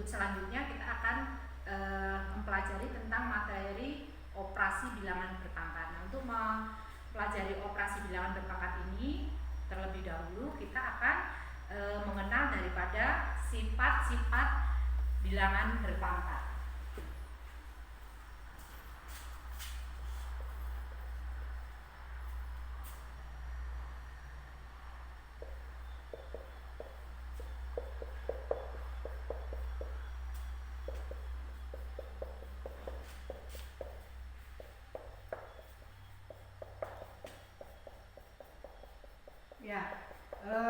Untuk selanjutnya kita akan mempelajari tentang materi operasi bilangan berpangkat. Nah, untuk mempelajari operasi bilangan berpangkat ini, terlebih dahulu kita akan mengenal daripada sifat-sifat bilangan berpangkat. Ya,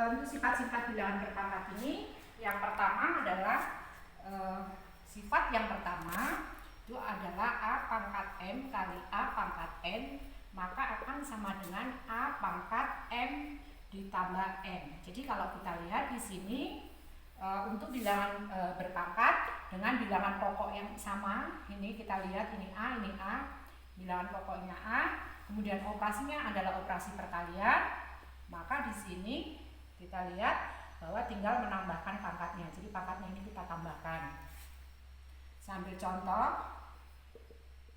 untuk sifat-sifat bilangan berpangkat ini, yang pertama adalah sifat yang pertama itu adalah A pangkat M kali A pangkat N, maka akan sama dengan A pangkat M ditambah N. Jadi kalau kita lihat di sini untuk bilangan berpangkat dengan bilangan pokok yang sama, ini kita lihat ini A, bilangan pokoknya A, kemudian operasinya adalah operasi perkalian. Maka di sini kita lihat bahwa tinggal menambahkan pangkatnya. Jadi pangkatnya ini kita tambahkan. Saya ambil contoh.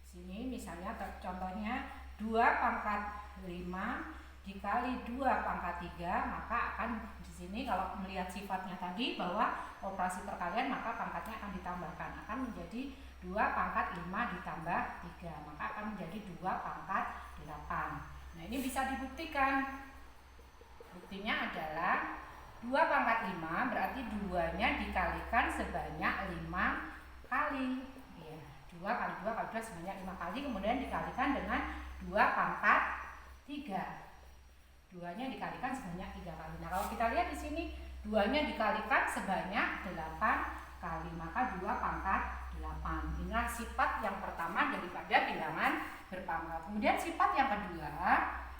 Sini misalnya contohnya 2 pangkat 5 dikali 2 pangkat 3, maka akan di sini kalau melihat sifatnya tadi bahwa operasi perkalian, maka pangkatnya akan ditambahkan, akan menjadi 2 pangkat 5 ditambah 3, maka akan menjadi 2 pangkat 8. Nah, ini bisa dibuktikan. Buktinya adalah 2 pangkat 5 berarti 2-nya dikalikan sebanyak 5 kali. Ya, 2 kali 2 kali 2 sebanyak 5 kali, kemudian dikalikan dengan 2 pangkat 3. 2-nya dikalikan sebanyak 3 kali. Nah, kalau kita lihat di sini 2-nya dikalikan sebanyak 8 kali, maka 2 pangkat 8. Inilah sifat yang pertama daripada bilangan berpangkat. Kemudian sifat yang kedua,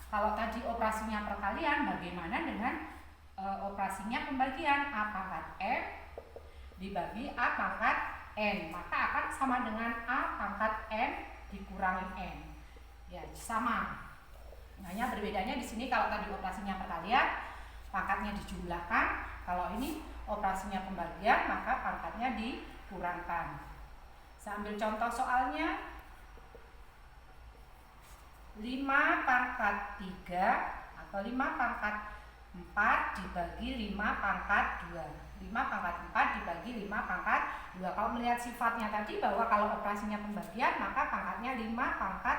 kalau tadi operasinya perkalian, bagaimana dengan operasinya pembagian? A pangkat M dibagi A pangkat N, maka akan sama dengan A pangkat M dikurangi N. Ya, sama. Hanya berbedanya di sini kalau tadi operasinya perkalian, pangkatnya dijumlahkan. Kalau ini operasinya pembagian, maka pangkatnya dikurangkan. Saya ambil contoh soalnya. 5 pangkat 3 atau 5 pangkat 4 dibagi 5 pangkat 2. 5 pangkat 4 dibagi 5 pangkat 2. Kalau melihat sifatnya tadi bahwa kalau operasinya pembagian, maka pangkatnya 5 pangkat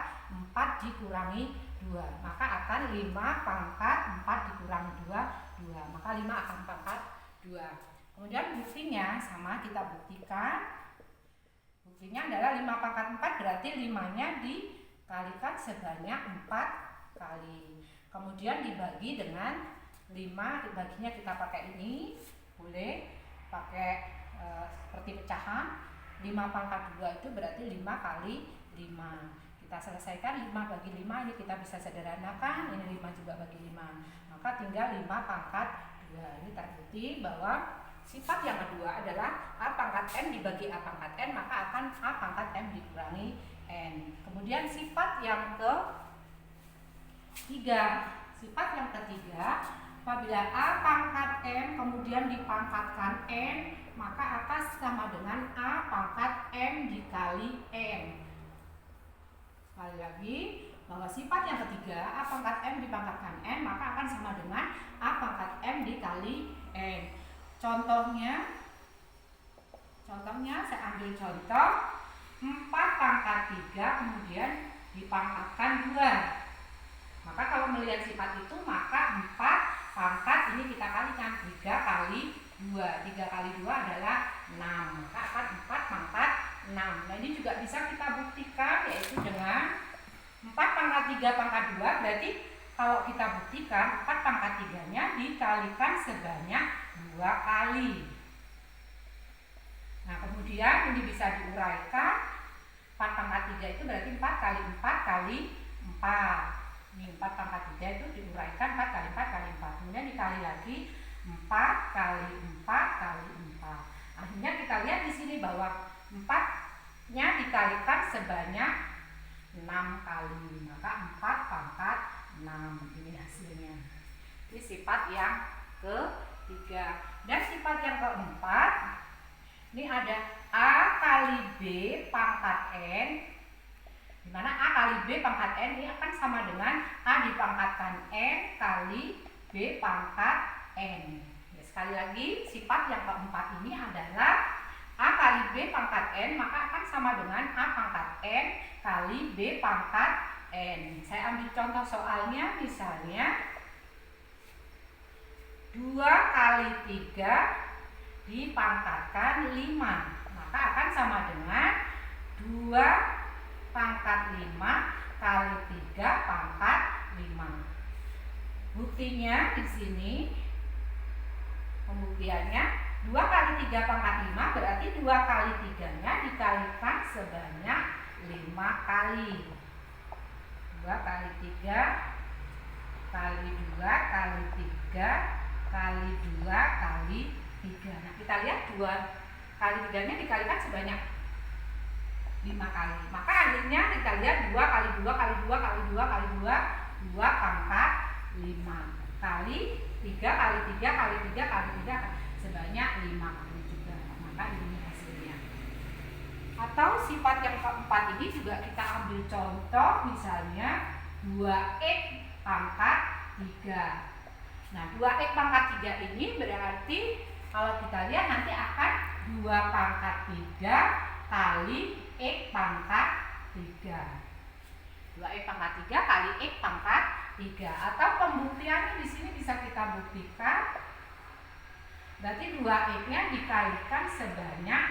4 dikurangi 2. Maka akan 5 pangkat 4 dikurangi 2, 2. Maka 5 akan pangkat 2. Kemudian buktinya sama, kita buktikan. Buktinya adalah 5 pangkat 4 berarti 5-nya dikalikan sebanyak 4 kali. Kemudian dibagi dengan 5, dibaginya kita pakai ini, boleh pakai seperti pecahan. 5 pangkat 2 itu berarti 5 kali 5. Kita selesaikan 5 bagi 5, ini kita bisa sederhanakan, ini 5 juga bagi 5. Maka tinggal 5 pangkat 2. Ini terbukti bahwa sifat yang kedua adalah A pangkat M dibagi A pangkat N, maka akan A pangkat M dikurangi N. Kemudian sifat yang ketiga, apabila A pangkat M kemudian dipangkatkan N, maka akan sama dengan A pangkat M dikali N. Sekali lagi, bahwa sifat yang ketiga, A pangkat M dipangkatkan N, maka akan sama dengan A pangkat M dikali N. Contohnya saya ambil contoh 4 pangkat 3 kemudian dipangkatkan 2. Maka kalau melihat sifat itu, maka 4 pangkat ini kita kalikan 3 kali 2. 3 kali 2 adalah 6. Maka akan 4 pangkat 6. Nah, ini juga bisa kita buktikan, yaitu dengan 4 pangkat 3 pangkat 2. Berarti kalau kita buktikan 4 pangkat 3-nya dikalikan sebanyak 2 kali. Nah, kemudian ini bisa diuraikan. 4 pangkat 3 itu berarti 4 kali 4 kali 4. Ini 4 pangkat 3 itu diuraikan 4 kali 4 kali 4. Kemudian dikali lagi 4 kali 4 kali 4. Akhirnya kita lihat di sini bahwa 4-nya dikalikan sebanyak 6 kali. Maka 4 pangkat 6. Ini hasilnya. Ini sifat yang ketiga. Dan sifat yang keempat Ini ada A kali B pangkat N, di mana A kali B pangkat N ini akan sama dengan A dipangkatkan N kali B pangkat N. Ya, sekali lagi, sifat yang keempat ini adalah A kali B pangkat N, maka akan sama dengan A pangkat N kali B pangkat N. Saya ambil contoh soalnya, misalnya 2 kali 3 dipangkatkan 5, maka akan sama dengan 2 pangkat 5 kali 3 pangkat 5. Buktinya di sini, pembuktiannya 2 kali 3 pangkat 5 berarti 2 kali 3-nya dikalikan sebanyak 5 kali. 2 kali 3 kali 2 kali 3 kali 2 kali 3. Nah, kita lihat 2 kali 3-nya dikalikan sebanyak 5 kali. Maka akhirnya kita lihat 2 kali 2 kali 2 kali 2 kali 2, 2 pangkat 5 kali 3 kali 3 kali 3 kali 3 sebanyak 5 kali juga. Maka ini hasilnya. Atau sifat yang keempat ini juga kita ambil contoh, misalnya 2x pangkat 3. Nah, 2x pangkat 3 ini berarti kalau kita lihat nanti akan 2 pangkat 3 kali x pangkat 3. 2x pangkat 3 kali x pangkat 3. Atau pembuktiannya di sini bisa kita buktikan. Berarti 2x-nya dikalikan sebanyak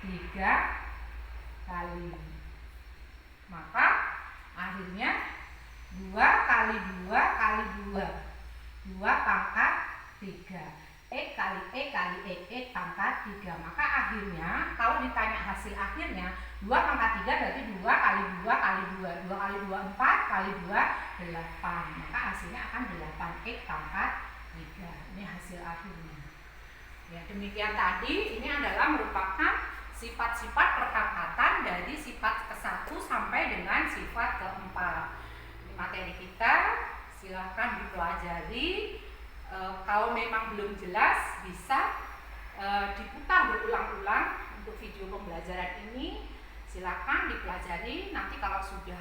3 kali. Maka akhirnya 2 kali 2 kali 2, 2 pangkat 3. X kali X kali X pangkat 3. Maka akhirnya kalau ditanya hasil akhirnya 2 pangkat 3 berarti 2 kali 2 kali 2, 2 kali 2 4 kali 2 8. Maka hasilnya akan 8x pangkat 3. Ini hasil akhirnya. Ya, demikian tadi, ini adalah merupakan sifat-sifat perpangkatan dari sifat ke-1 sampai dengan sifat ke-4. Ini materi kita, silahkan dipelajari. Kalau memang belum jelas bisa diputar berulang-ulang untuk video pembelajaran ini. Silakan dipelajari. Nanti kalau sudah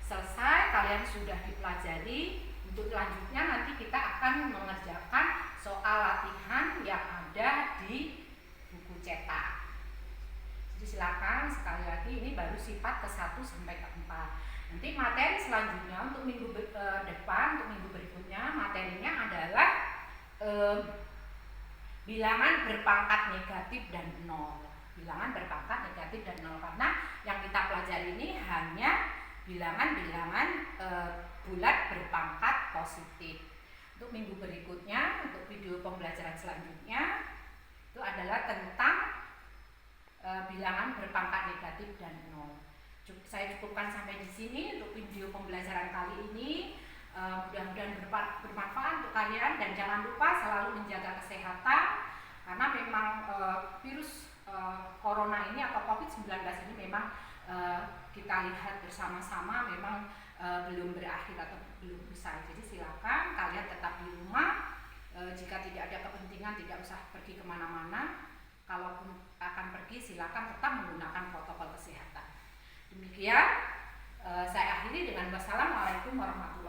selesai, kalian sudah dipelajari, untuk selanjutnya nanti kita akan mengerjakan soal latihan yang ada di buku cetak. Jadi silakan, sekali lagi ini baru sifat ke-1 sampai ke-4. Nanti materi selanjutnya untuk minggu depan, untuk minggu berikutnya, materinya adalah bilangan berpangkat negatif dan 0. Bilangan berpangkat negatif dan 0, karena yang kita pelajari ini hanya bilangan-bilangan bulat berpangkat positif. Untuk minggu berikutnya, untuk video pembelajaran selanjutnya, itu adalah tentang bilangan berpangkat negatif dan 0. Saya cukupkan sampai di sini untuk video pembelajaran kali ini. Mudah-mudahan bermanfaat untuk kalian, dan jangan lupa selalu menjaga kesehatan, karena memang virus corona ini atau COVID-19 ini memang kita lihat bersama-sama memang belum berakhir atau belum usai. Jadi silakan kalian tetap di rumah. Jika tidak ada kepentingan, tidak usah pergi kemana-mana. Kalaupun akan pergi, silakan tetap menggunakan protokol kesehatan. Demikian, saya akhiri dengan wassalamualaikum warahmatullahi wabarakatuh.